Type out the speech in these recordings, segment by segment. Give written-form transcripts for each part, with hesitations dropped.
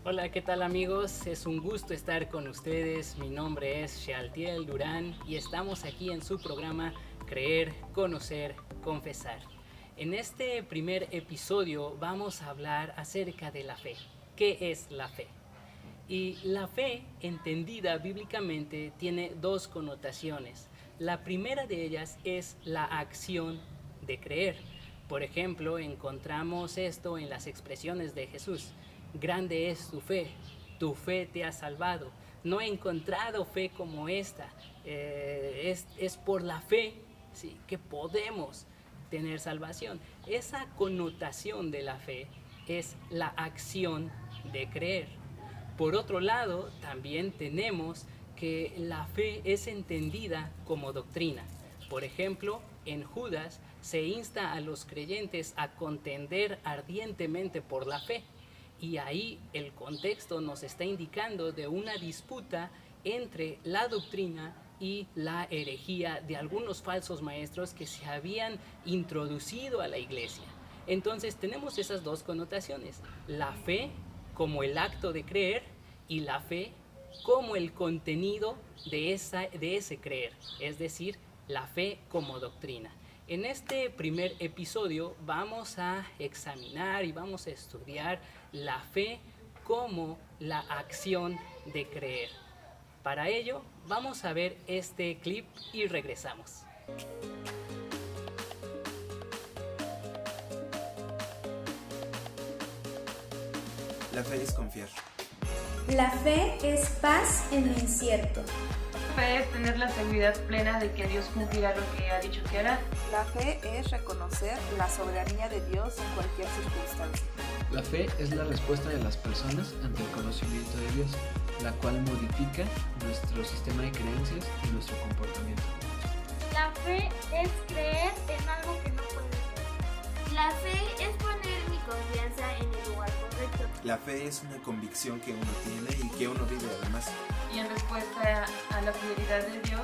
Hola, ¿qué tal amigos? Es un gusto estar con ustedes. Mi nombre es Shealtiel Durán y estamos aquí en su programa Creer, Conocer, Confesar. En este primer episodio vamos a hablar acerca de la fe. ¿Qué es la fe? Y la fe, entendida bíblicamente, tiene dos connotaciones. La primera de ellas es la acción de creer. Por ejemplo, encontramos esto en las expresiones de Jesús. Grande es tu fe te ha salvado. No he encontrado fe como esta. Es por la fe, ¿sí?, que podemos tener salvación. Esa connotación de la fe es la acción de creer. Por otro lado, también tenemos que la fe es entendida como doctrina. Por ejemplo, en Judas se insta a los creyentes a contender ardientemente por la fe. Y ahí el contexto nos está indicando de una disputa entre la doctrina y la herejía de algunos falsos maestros que se habían introducido a la iglesia. Entonces tenemos esas dos connotaciones, la fe como el acto de creer y la fe como el contenido de ese creer, es decir, la fe como doctrina. En este primer episodio vamos a examinar y vamos a estudiar la fe como la acción de creer. Para ello vamos a ver este clip y regresamos. La fe es confiar. La fe es paz en lo incierto. La fe es tener la seguridad plena de que Dios cumplirá lo que ha dicho que hará. La fe es reconocer la soberanía de Dios en cualquier circunstancia. La fe es la respuesta de las personas ante el conocimiento de Dios, la cual modifica nuestro sistema de creencias y nuestro comportamiento. La fe es creer en algo que no puede ser. La fe es poner mi confianza en el lugar correcto. La fe es una convicción que uno tiene y que uno vive además. Y en respuesta a la fidelidad de Dios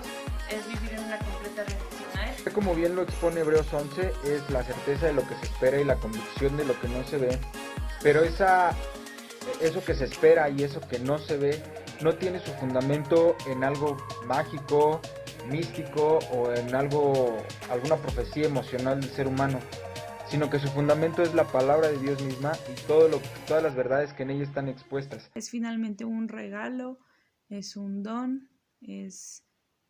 es vivir en una completa rendición a Él. Como bien lo expone Hebreos 11, es la certeza de lo que se espera y la convicción de lo que no se ve. Pero eso que se espera y eso que no se ve no tiene su fundamento en algo mágico, místico o en alguna profecía emocional del ser humano, sino que su fundamento es la palabra de Dios misma y todas las verdades que en ella están expuestas. Es finalmente un regalo, es un don, es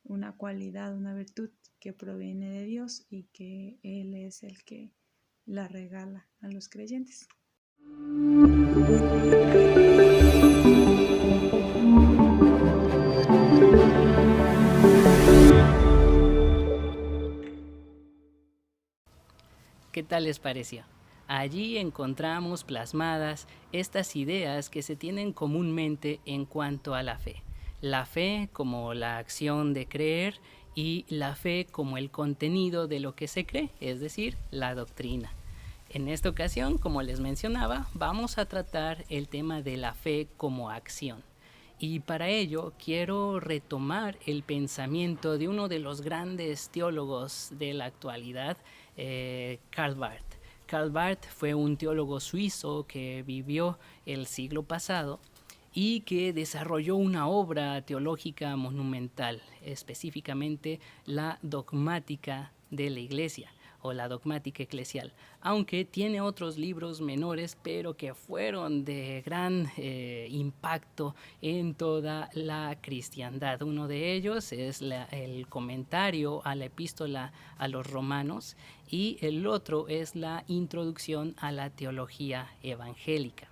una cualidad, una virtud que proviene de Dios y que Él es el que la regala a los creyentes. ¿Qué tal les pareció? Allí encontramos plasmadas estas ideas que se tienen comúnmente en cuanto a la fe. La fe como la acción de creer y la fe como el contenido de lo que se cree, es decir, la doctrina. En esta ocasión, como les mencionaba, vamos a tratar el tema de la fe como acción. Y para ello quiero retomar el pensamiento de uno de los grandes teólogos de la actualidad, Karl Barth. Karl Barth fue un teólogo suizo que vivió el siglo pasado y que desarrolló una obra teológica monumental, específicamente la dogmática de la Iglesia o la dogmática eclesial, aunque tiene otros libros menores, pero que fueron de gran impacto en toda la cristiandad. Uno de ellos es el comentario a la epístola a los romanos y el otro es la introducción a la teología evangélica.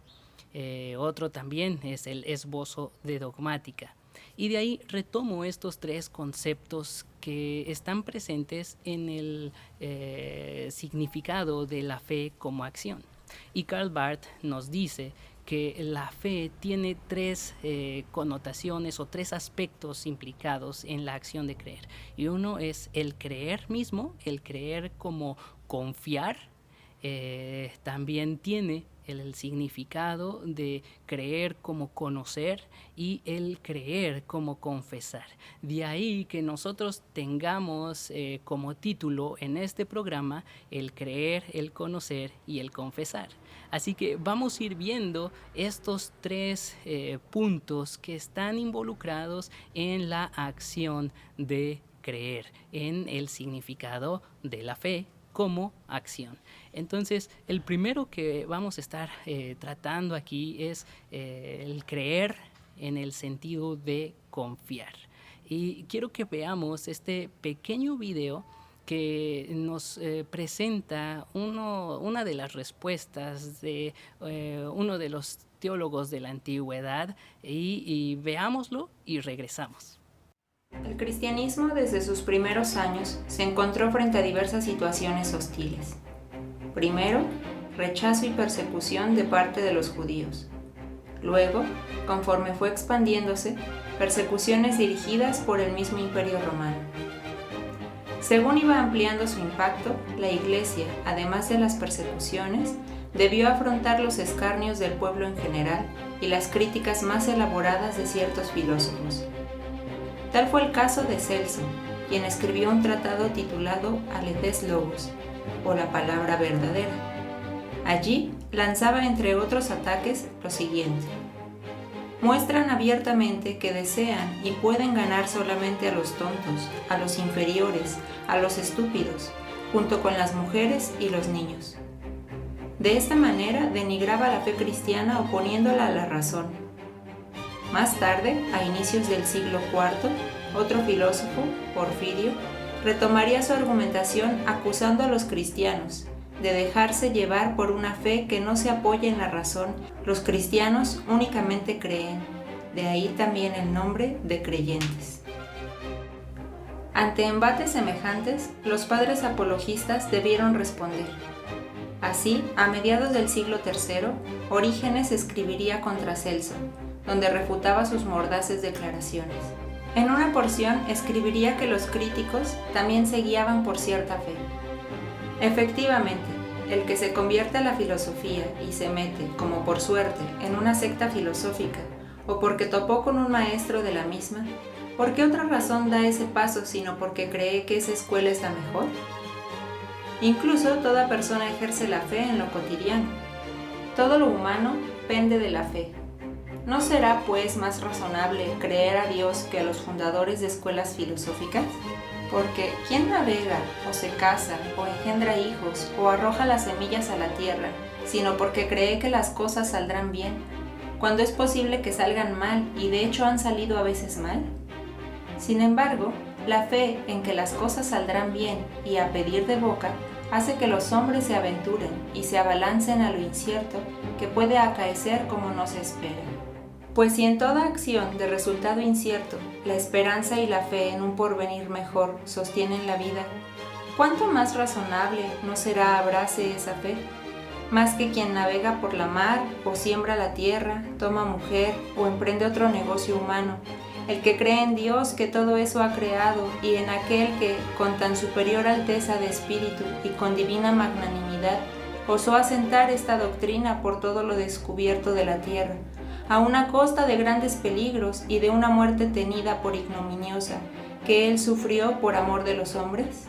Otro también es el esbozo de dogmática. Y de ahí retomo estos tres conceptos que están presentes en el significado de la fe como acción. Y Karl Barth nos dice que la fe tiene tres connotaciones o tres aspectos implicados en la acción de creer. Y uno es el creer mismo, el creer como confiar, también tiene el significado de creer como conocer y el creer como confesar. De ahí que nosotros tengamos como título en este programa el creer, el conocer y el confesar. Así que vamos a ir viendo estos tres puntos que están involucrados en la acción de creer, en el significado de la fe como acción. Entonces, el primero que vamos a estar tratando aquí es el creer en el sentido de confiar. Y quiero que veamos este pequeño video que nos presenta una de las respuestas de uno de los teólogos de la antigüedad y veámoslo y regresamos. El cristianismo desde sus primeros años se encontró frente a diversas situaciones hostiles. Primero, rechazo y persecución de parte de los judíos. Luego, conforme fue expandiéndose, persecuciones dirigidas por el mismo Imperio Romano. Según iba ampliando su impacto, la Iglesia, además de las persecuciones, debió afrontar los escarnios del pueblo en general y las críticas más elaboradas de ciertos filósofos. Tal fue el caso de Celso, quien escribió un tratado titulado Aletes Logos, o la palabra verdadera. Allí lanzaba entre otros ataques lo siguiente: muestran abiertamente que desean y pueden ganar solamente a los tontos, a los inferiores, a los estúpidos, junto con las mujeres y los niños. De esta manera denigraba la fe cristiana oponiéndola a la razón. Más tarde, a inicios del siglo IV, otro filósofo, Porfirio, retomaría su argumentación acusando a los cristianos de dejarse llevar por una fe que no se apoya en la razón. Los cristianos únicamente creen, de ahí también el nombre de creyentes. Ante embates semejantes, los padres apologistas debieron responder. Así, a mediados del siglo III, Orígenes escribiría contra Celso, donde refutaba sus mordaces declaraciones. En una porción escribiría que los críticos también se guiaban por cierta fe. Efectivamente, el que se convierte a la filosofía y se mete, como por suerte, en una secta filosófica, o porque topó con un maestro de la misma, ¿por qué otra razón da ese paso sino porque cree que esa escuela es la mejor? Incluso toda persona ejerce la fe en lo cotidiano. Todo lo humano pende de la fe. ¿No será, pues, más razonable creer a Dios que a los fundadores de escuelas filosóficas? Porque ¿quién navega, o se casa, o engendra hijos, o arroja las semillas a la tierra, sino porque cree que las cosas saldrán bien, cuando es posible que salgan mal, y de hecho han salido a veces mal? Sin embargo, la fe en que las cosas saldrán bien y a pedir de boca hace que los hombres se aventuren y se abalancen a lo incierto que puede acaecer como no se espera. Pues si en toda acción de resultado incierto la esperanza y la fe en un porvenir mejor sostienen la vida, ¿cuánto más razonable no será abrace esa fe? Más que quien navega por la mar o siembra la tierra, toma mujer o emprende otro negocio humano, el que cree en Dios que todo eso ha creado y en aquel que, con tan superior alteza de espíritu y con divina magnanimidad, osó asentar esta doctrina por todo lo descubierto de la tierra, a una costa de grandes peligros y de una muerte tenida por ignominiosa, que él sufrió por amor de los hombres?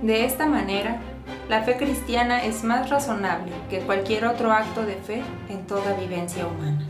De esta manera, la fe cristiana es más razonable que cualquier otro acto de fe en toda vivencia humana.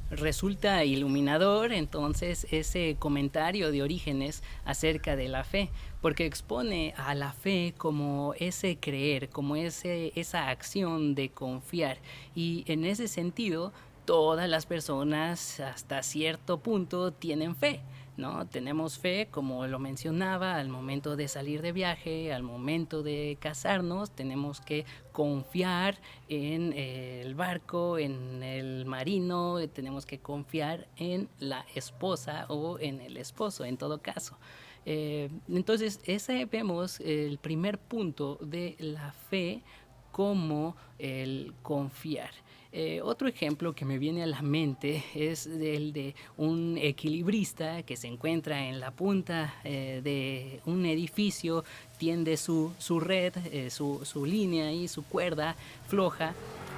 Resulta iluminador entonces ese comentario de Orígenes acerca de la fe, porque expone a la fe como ese creer, como esa acción de confiar, y en ese sentido todas las personas hasta cierto punto tienen fe, ¿no? Tenemos fe, como lo mencionaba, al momento de salir de viaje, al momento de casarnos, tenemos que confiar en el barco, en el marino, tenemos que confiar en la esposa o en el esposo, en todo caso. Entonces, ese vemos el primer punto de la fe como el confiar. Otro ejemplo que me viene a la mente es el de un equilibrista que se encuentra en la punta de un edificio, tiende su red, su línea y su cuerda floja,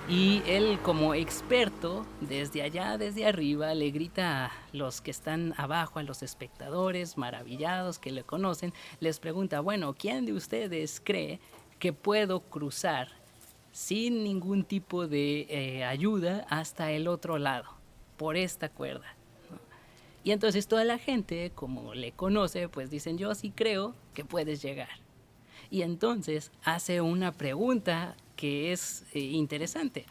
y él, como experto, desde allá, desde arriba, le grita a los que están abajo, a los espectadores maravillados que le conocen, les pregunta: bueno, ¿quién de ustedes cree que puedo cruzar sin ningún tipo de ayuda hasta el otro lado, por esta cuerda? ¿No? Y entonces toda la gente, como le conoce, pues dicen: yo sí creo que puedes llegar. Y entonces hace una pregunta que es interesante.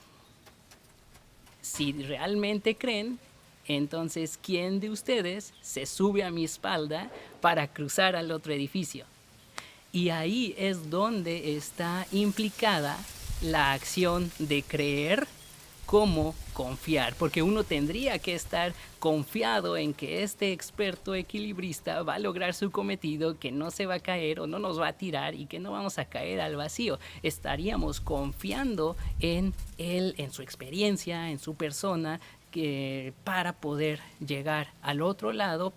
Si realmente creen, entonces ¿quién de ustedes se sube a mi espalda para cruzar al otro edificio? Y ahí es donde está implicada la acción de creer como confiar, porque uno tendría que estar confiado en que este experto equilibrista va a lograr su cometido, que no se va a caer o no nos va a tirar y que no vamos a caer al vacío. Estaríamos confiando en él, en su experiencia, en su persona, para poder llegar al otro lado,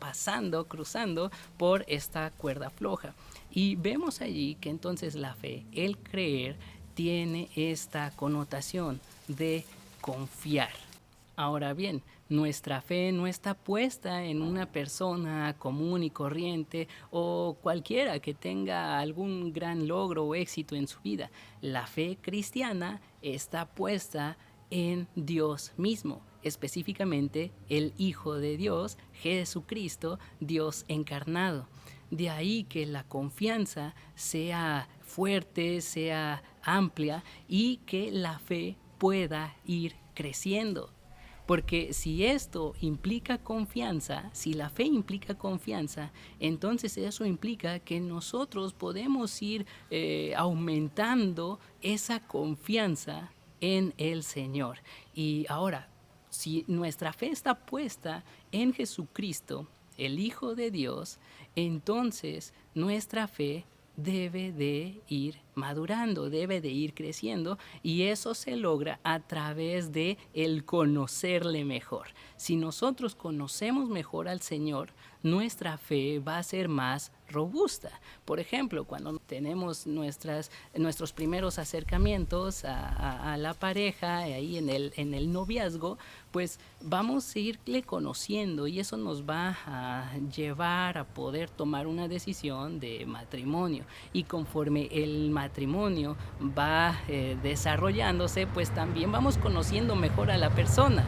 cruzando por esta cuerda floja. Y vemos allí que entonces la fe, el creer, tiene esta connotación de confiar. Ahora bien, nuestra fe no está puesta en una persona común y corriente o cualquiera que tenga algún gran logro o éxito en su vida. La fe cristiana está puesta en Dios mismo, específicamente el Hijo de Dios, Jesucristo, Dios encarnado. De ahí que la confianza sea fuerte, sea amplia y que la fe pueda ir creciendo. Porque si esto implica confianza, si la fe implica confianza, entonces eso implica que nosotros podemos ir aumentando esa confianza en el Señor. Y ahora, si nuestra fe está puesta en Jesucristo, el Hijo de Dios, entonces nuestra fe debe de ir madurando, debe de ir creciendo, y eso se logra a través de el conocerle mejor. Si nosotros conocemos mejor al Señor, nuestra fe va a ser más robusta. Por ejemplo, cuando tenemos nuestros primeros acercamientos a la pareja, ahí en el noviazgo, pues vamos a irle conociendo y eso nos va a llevar a poder tomar una decisión de matrimonio. Y conforme el matrimonio va desarrollándose, pues también vamos conociendo mejor a la persona.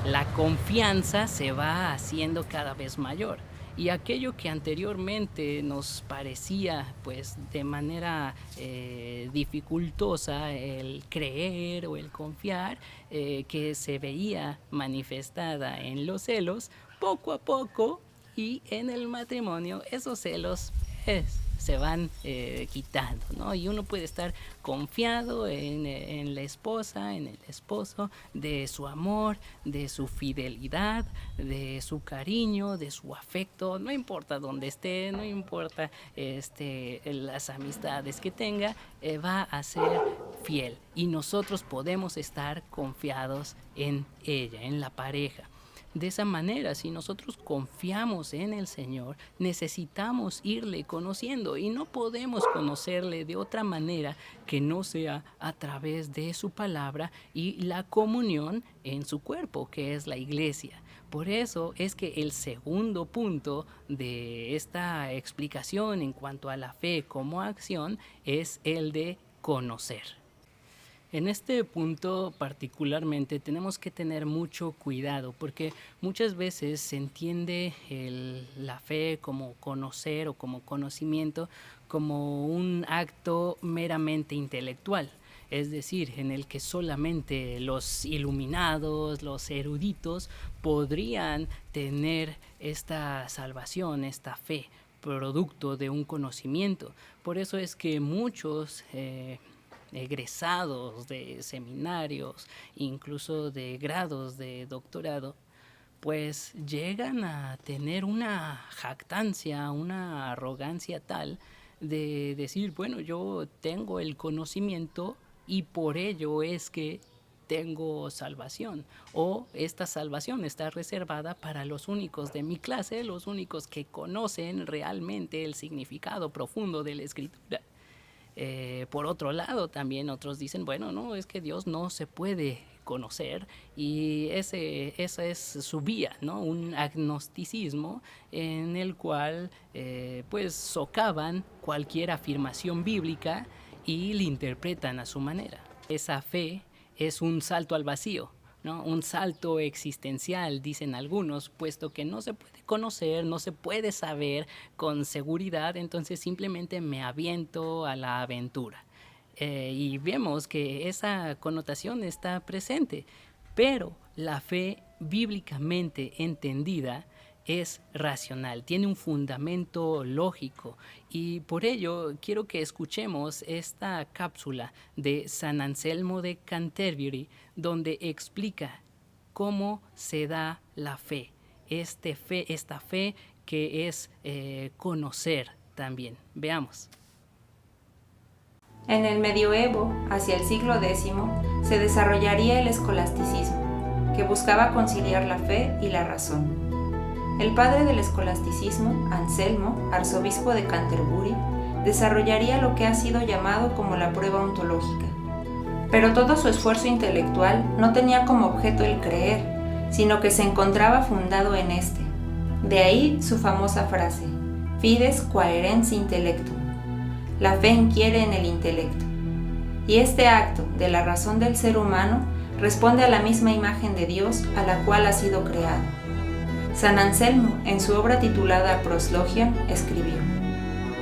La confianza se va haciendo cada vez mayor. Y aquello que anteriormente nos parecía pues de manera dificultosa, el creer o el confiar, que se veía manifestada en los celos, poco a poco y en el matrimonio esos celos se van quitando, ¿no? Y uno puede estar confiado en la esposa, en el esposo, de su amor, de su fidelidad, de su cariño, de su afecto, no importa dónde esté, no importa las amistades que tenga, va a ser fiel. Y nosotros podemos estar confiados en ella, en la pareja. De esa manera, si nosotros confiamos en el Señor, necesitamos irle conociendo y no podemos conocerle de otra manera que no sea a través de su palabra y la comunión en su cuerpo, que es la iglesia. Por eso es que el segundo punto de esta explicación en cuanto a la fe como acción es el de conocer. En este punto particularmente tenemos que tener mucho cuidado porque muchas veces se entiende la fe como conocer o como conocimiento como un acto meramente intelectual, es decir, en el que solamente los iluminados, los eruditos podrían tener esta salvación, esta fe, producto de un conocimiento. Por eso es que muchos egresados de seminarios, incluso de grados de doctorado, pues llegan a tener una jactancia, una arrogancia tal de decir, bueno, yo tengo el conocimiento y por ello es que tengo salvación, o esta salvación está reservada para los únicos de mi clase, los únicos que conocen realmente el significado profundo de la Escritura. Por otro lado, también otros dicen, bueno, no, es que Dios no se puede conocer, y esa es su vía, ¿no? Un agnosticismo en el cual pues socavan cualquier afirmación bíblica y la interpretan a su manera. Esa fe es un salto al vacío, ¿no? Un salto existencial, dicen algunos, puesto que no se puede conocer, no se puede saber con seguridad, entonces simplemente me aviento a la aventura. Y vemos que esa connotación está presente, pero la fe bíblicamente entendida es racional, tiene un fundamento lógico, y por ello quiero que escuchemos esta cápsula de San Anselmo de Canterbury, donde explica cómo se da la fe, esta fe que es conocer también. Veamos. En el medioevo, hacia el siglo X, se desarrollaría el escolasticismo, que buscaba conciliar la fe y la razón. El padre del escolasticismo, Anselmo, arzobispo de Canterbury, desarrollaría lo que ha sido llamado como la prueba ontológica. Pero todo su esfuerzo intelectual no tenía como objeto el creer, sino que se encontraba fundado en este. De ahí su famosa frase, fides quaerens intellectum, la fe inquiere en el intelecto. Y este acto de la razón del ser humano responde a la misma imagen de Dios a la cual ha sido creado. San Anselmo, en su obra titulada Proslogion, escribió: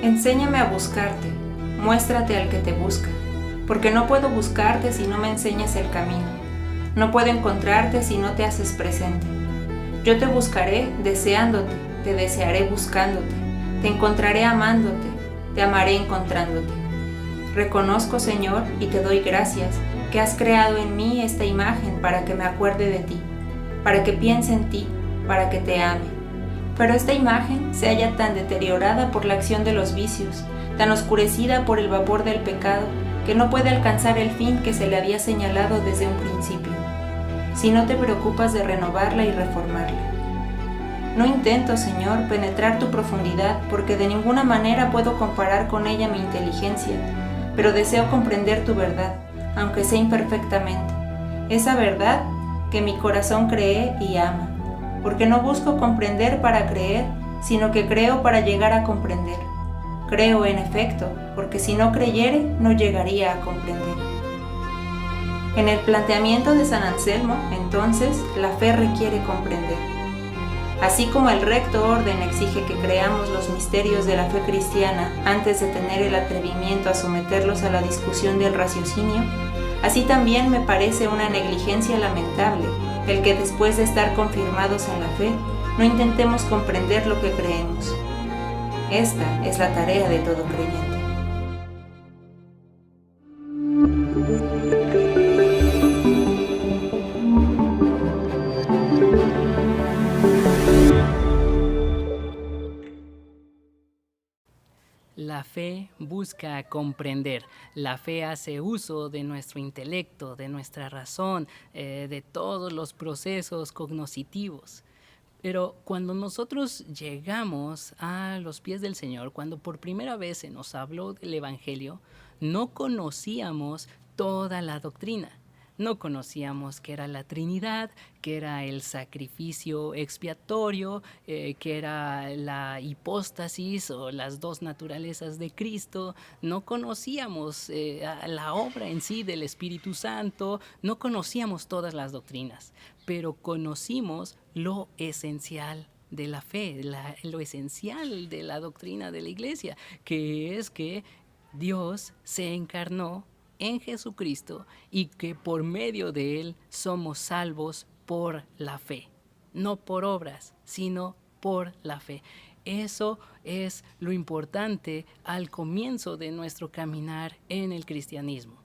enséñame a buscarte, muéstrate al que te busca, porque no puedo buscarte si no me enseñas el camino, no puedo encontrarte si no te haces presente. Yo te buscaré deseándote, te desearé buscándote, te encontraré amándote, te amaré encontrándote. Reconozco, Señor, y te doy gracias, que has creado en mí esta imagen para que me acuerde de ti, para que piense en ti, para que te ame. Pero esta imagen se halla tan deteriorada por la acción de los vicios, tan oscurecida por el vapor del pecado, que no puede alcanzar el fin que se le había señalado desde un principio, si no te preocupas de renovarla y reformarla. No intento, Señor, penetrar tu profundidad, porque de ninguna manera puedo comparar con ella mi inteligencia, pero deseo comprender tu verdad, aunque sea imperfectamente, esa verdad que mi corazón cree y ama, porque no busco comprender para creer, sino que creo para llegar a comprender. Creo, en efecto, porque si no creyere, no llegaría a comprender. En el planteamiento de San Anselmo, entonces, la fe requiere comprender. Así como el recto orden exige que creamos los misterios de la fe cristiana antes de tener el atrevimiento a someterlos a la discusión del raciocinio, así también me parece una negligencia lamentable el que después de estar confirmados en la fe, no intentemos comprender lo que creemos. Esta es la tarea de todo creyente. La fe busca comprender, la fe hace uso de nuestro intelecto, de nuestra razón, de todos los procesos cognitivos. Pero cuando nosotros llegamos a los pies del Señor, cuando por primera vez se nos habló del Evangelio, no conocíamos toda la doctrina. No conocíamos qué era la Trinidad, qué era el sacrificio expiatorio, qué era la hipóstasis o las dos naturalezas de Cristo. No conocíamos la obra en sí del Espíritu Santo, no conocíamos todas las doctrinas, pero conocimos lo esencial de la fe, lo esencial de la doctrina de la Iglesia, que es que Dios se encarnó en Jesucristo y que por medio de Él somos salvos por la fe, no por obras, sino por la fe. Eso es lo importante al comienzo de nuestro caminar en el cristianismo.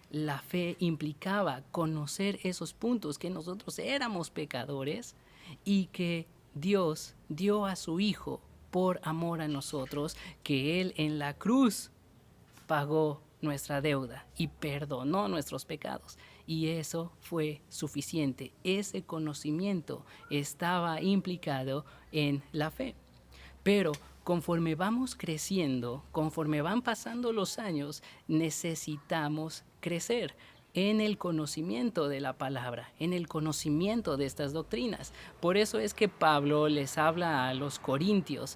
La fe implicaba conocer esos puntos, que nosotros éramos pecadores y que Dios dio a su Hijo por amor a nosotros, que Él en la cruz pagó nuestra deuda y perdonó nuestros pecados. Y eso fue suficiente. Ese conocimiento estaba implicado en la fe. Pero conforme vamos creciendo, conforme van pasando los años, necesitamos crecer en el conocimiento de la palabra, en el conocimiento de estas doctrinas. Por eso es que Pablo les habla a los corintios,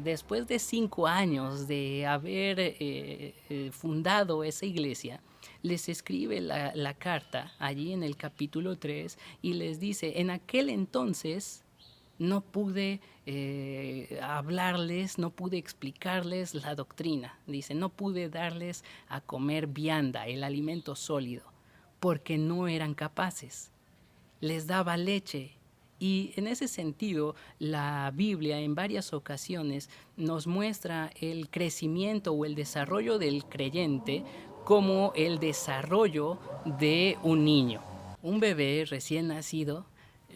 después de 5 años de haber fundado esa iglesia, les escribe la carta allí en el capítulo 3 y les dice: en aquel entonces no pude hablarles, no pude explicarles la doctrina. Dice, no pude darles a comer vianda, el alimento sólido, porque no eran capaces. Les daba leche. Y en ese sentido, la Biblia en varias ocasiones nos muestra el crecimiento o el desarrollo del creyente como el desarrollo de un niño. Un bebé recién nacido,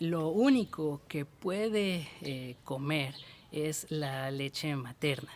lo único que puede comer es la leche materna.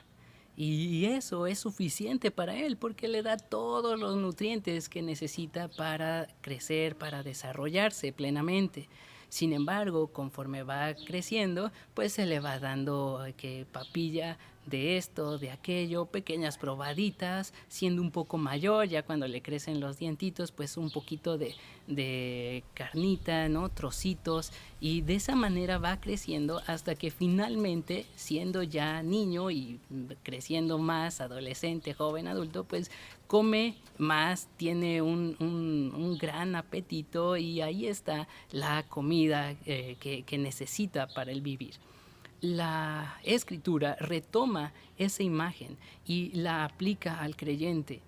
Y eso es suficiente para él porque le da todos los nutrientes que necesita para crecer, para desarrollarse plenamente. Sin embargo, conforme va creciendo, pues se le va dando papilla de esto, de aquello, pequeñas probaditas, siendo un poco mayor, ya cuando le crecen los dientitos, pues un poquito de carnita, ¿no? Trocitos, y de esa manera va creciendo hasta que finalmente, siendo ya niño y creciendo más, adolescente, joven, adulto, pues come más, tiene un gran apetito y ahí está la comida que necesita para el vivir. La Escritura retoma esa imagen y la aplica al creyente.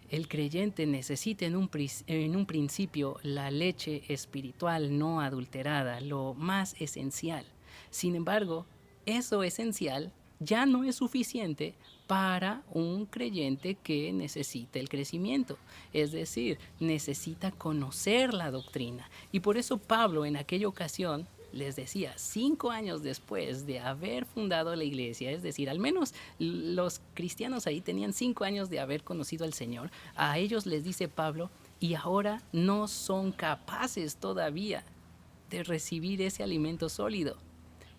El creyente necesita en un principio la leche espiritual no adulterada, lo más esencial. Sin embargo, eso esencial ya no es suficiente para un creyente que necesita el crecimiento. Es decir, necesita conocer la doctrina. Y por eso Pablo en aquella ocasión les decía, 5 años después de haber fundado la iglesia, es decir, al menos los cristianos ahí tenían 5 años de haber conocido al Señor, a ellos les dice Pablo, y ahora no son capaces todavía de recibir ese alimento sólido.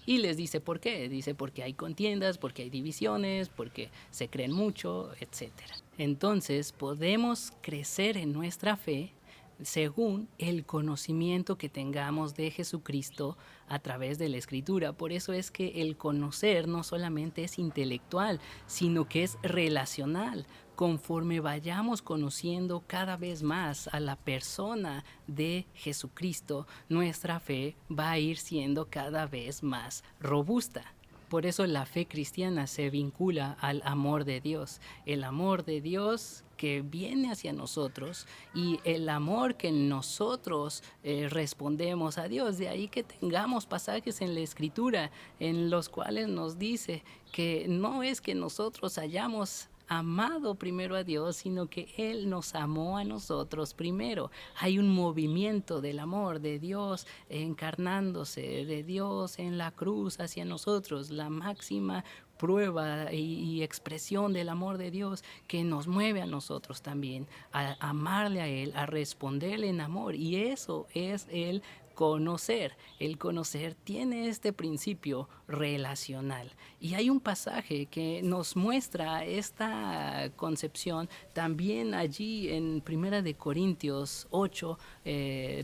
Y les dice por qué. Dice porque hay contiendas, porque hay divisiones, porque se creen mucho, etc. Entonces podemos crecer en nuestra fe según el conocimiento que tengamos de Jesucristo a través de la Escritura. Por eso es que el conocer no solamente es intelectual, sino que es relacional. Conforme vayamos conociendo cada vez más a la persona de Jesucristo, nuestra fe va a ir siendo cada vez más robusta. Por eso la fe cristiana se vincula al amor de Dios. El amor de Dios que viene hacia nosotros y el amor que nosotros respondemos a Dios. De ahí que tengamos pasajes en la Escritura en los cuales nos dice que no es que nosotros hayamos amado primero a Dios, sino que Él nos amó a nosotros primero. Hay un movimiento del amor de Dios encarnándose, de Dios en la cruz hacia nosotros, la máxima prueba y expresión del amor de Dios que nos mueve a nosotros también a amarle a Él, a responderle en amor, y eso es el conocer. El conocer tiene este principio relacional. Y hay un pasaje que nos muestra esta concepción también allí en 1 Corintios 8,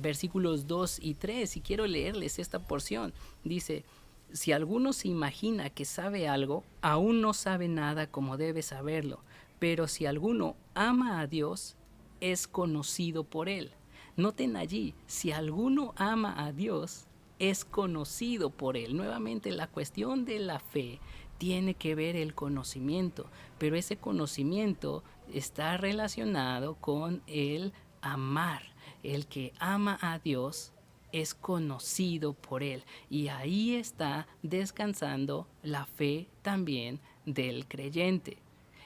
versículos 2 y 3. Y quiero leerles esta porción. Dice, si alguno se imagina que sabe algo, aún no sabe nada como debe saberlo. Pero si alguno ama a Dios, es conocido por Él. Noten allí, si alguno ama a Dios, es conocido por Él. Nuevamente, la cuestión de la fe tiene que ver el conocimiento, pero ese conocimiento está relacionado con el amar. El que ama a Dios es conocido por Él. Y ahí está descansando la fe también del creyente.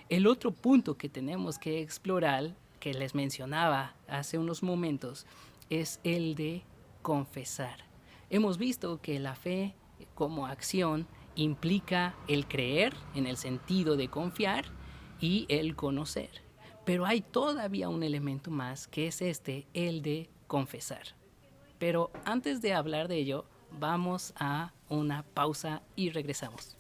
El otro punto que tenemos que explorar, que les mencionaba hace unos momentos, es el de confesar. Hemos visto que la fe como acción implica el creer en el sentido de confiar y el conocer. Pero hay todavía un elemento más, que es el de confesar. Pero antes de hablar de ello, vamos a una pausa y regresamos.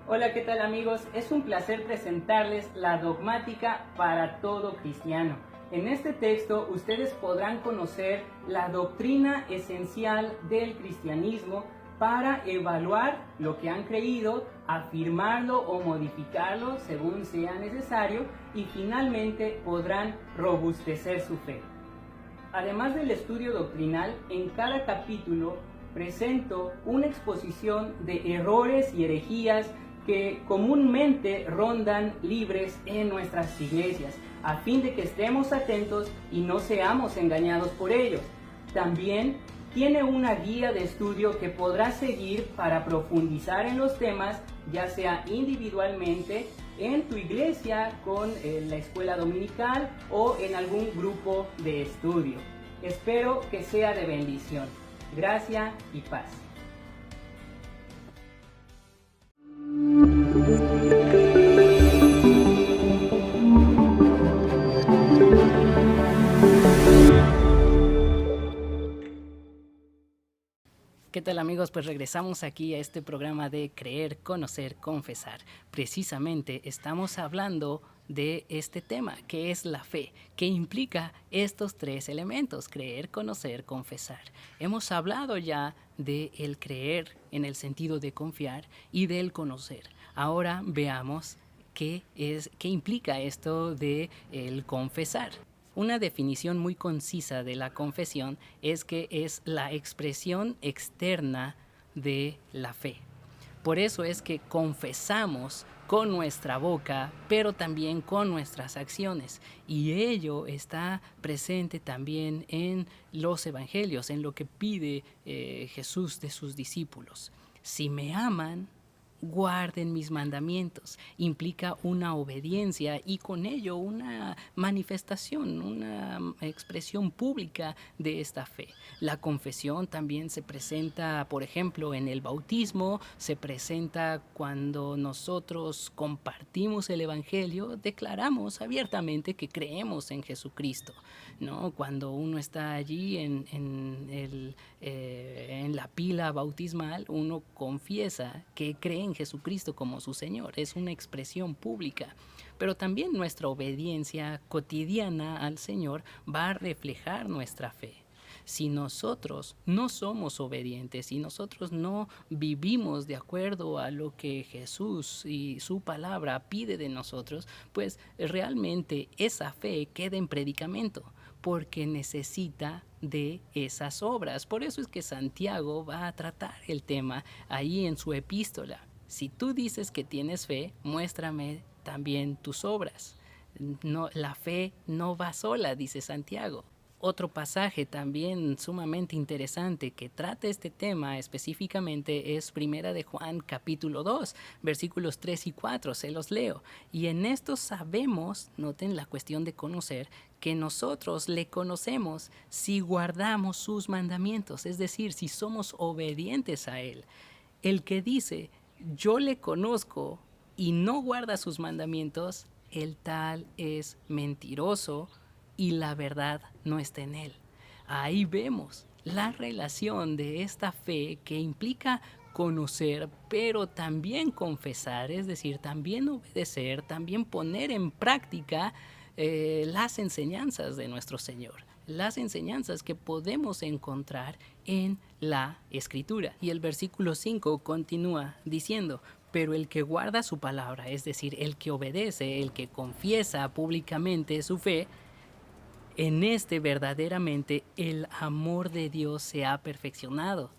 Hola, ¿qué tal amigos? Es un placer presentarles la dogmática para todo cristiano. En este texto ustedes podrán conocer la doctrina esencial del cristianismo para evaluar lo que han creído, afirmarlo o modificarlo según sea necesario y finalmente podrán robustecer su fe. Además del estudio doctrinal, en cada capítulo presento una exposición de errores y herejías que comúnmente rondan libres en nuestras iglesias, a fin de que estemos atentos y no seamos engañados por ellos. También tiene una guía de estudio que podrás seguir para profundizar en los temas, ya sea individualmente, en tu iglesia, con la escuela dominical o en algún grupo de estudio. Espero que sea de bendición. Gracia y paz. ¿Qué tal amigos? Pues regresamos aquí a este programa de Creer, Conocer, Confesar. Precisamente estamos hablando de este tema, que es la fe, que implica estos tres elementos: creer, conocer, confesar. Hemos hablado ya del creer en el sentido de confiar y del conocer. Ahora veamos qué implica esto de el confesar. Una definición muy concisa de la confesión es que es la expresión externa de la fe. Por eso es que confesamos con nuestra boca, pero también con nuestras acciones. Y ello está presente también en los evangelios, en lo que pide Jesús de sus discípulos. Si me aman, guarden mis mandamientos. Implica una obediencia y con ello una manifestación, una expresión pública de esta fe. La confesión también se presenta, por ejemplo, en el bautismo, se presenta cuando nosotros compartimos el evangelio, declaramos abiertamente que creemos en Jesucristo, ¿no? Cuando uno está allí en la pila bautismal, uno confiesa que cree en Jesucristo como su Señor. Es una expresión pública. Pero también nuestra obediencia cotidiana al Señor va a reflejar nuestra fe. Si nosotros no somos obedientes, si nosotros no vivimos de acuerdo a lo que Jesús y su palabra pide de nosotros, pues realmente esa fe queda en predicamento, porque necesita de esas obras. Por eso es que Santiago va a tratar el tema ahí en su epístola. Si tú dices que tienes fe, muéstrame también tus obras. No, la fe no va sola, dice Santiago. Otro pasaje también sumamente interesante que trata este tema específicamente es Primera de Juan capítulo 2, versículos 3 y 4, se los leo. Y en esto sabemos, noten la cuestión de conocer, que nosotros le conocemos si guardamos sus mandamientos, es decir, si somos obedientes a Él. El que dice, yo le conozco y no guarda sus mandamientos, el tal es mentiroso y la verdad no está en él. Ahí vemos la relación de esta fe que implica conocer, pero también confesar, es decir, también obedecer, también poner en práctica las enseñanzas de nuestro Señor, las enseñanzas que podemos encontrar en la Escritura. Y el versículo 5 continúa diciendo, pero el que guarda su palabra, es decir, el que obedece, el que confiesa públicamente su fe, en este verdaderamente el amor de Dios se ha perfeccionado.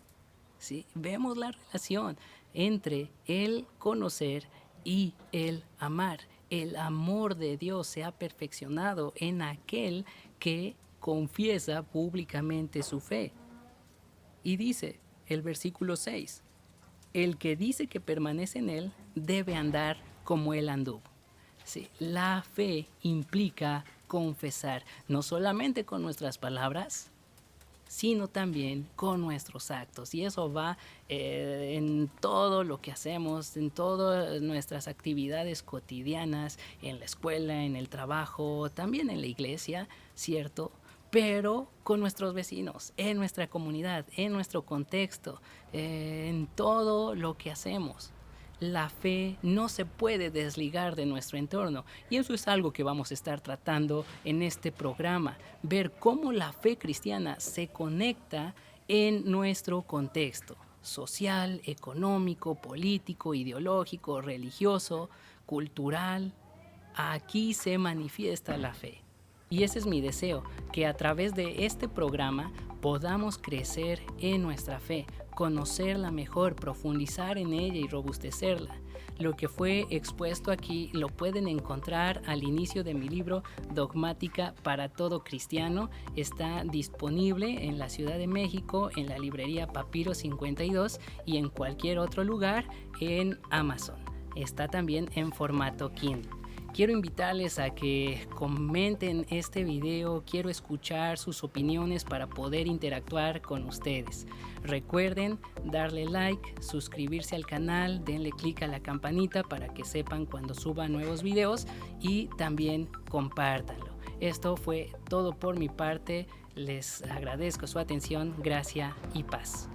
¿Sí? Vemos la relación entre el conocer y el amar. El amor de Dios se ha perfeccionado en aquel que confiesa públicamente su fe. Y dice el versículo 6, el que dice que permanece en él debe andar como él anduvo. Sí, la fe implica confesar, no solamente con nuestras palabras, sino también con nuestros actos. Y eso va en todo lo que hacemos, en todas nuestras actividades cotidianas, en la escuela, en el trabajo, también en la iglesia, ¿cierto? Pero con nuestros vecinos, en nuestra comunidad, en nuestro contexto, en todo lo que hacemos. La fe no se puede desligar de nuestro entorno, y eso es algo que vamos a estar tratando en este programa, ver cómo la fe cristiana se conecta en nuestro contexto social, económico, político, ideológico, religioso, cultural. Aquí se manifiesta la fe. Y ese es mi deseo, que a través de este programa podamos crecer en nuestra fe, conocerla mejor, profundizar en ella y robustecerla. Lo que fue expuesto aquí lo pueden encontrar al inicio de mi libro Dogmática para todo cristiano. Está disponible en la Ciudad de México, en la librería Papiro 52 y en cualquier otro lugar en Amazon. Está también en formato Kindle. Quiero invitarles a que comenten este video, quiero escuchar sus opiniones para poder interactuar con ustedes. Recuerden darle like, suscribirse al canal, denle click a la campanita para que sepan cuando suba nuevos videos y también compártanlo. Esto fue todo por mi parte, les agradezco su atención, gracia y paz.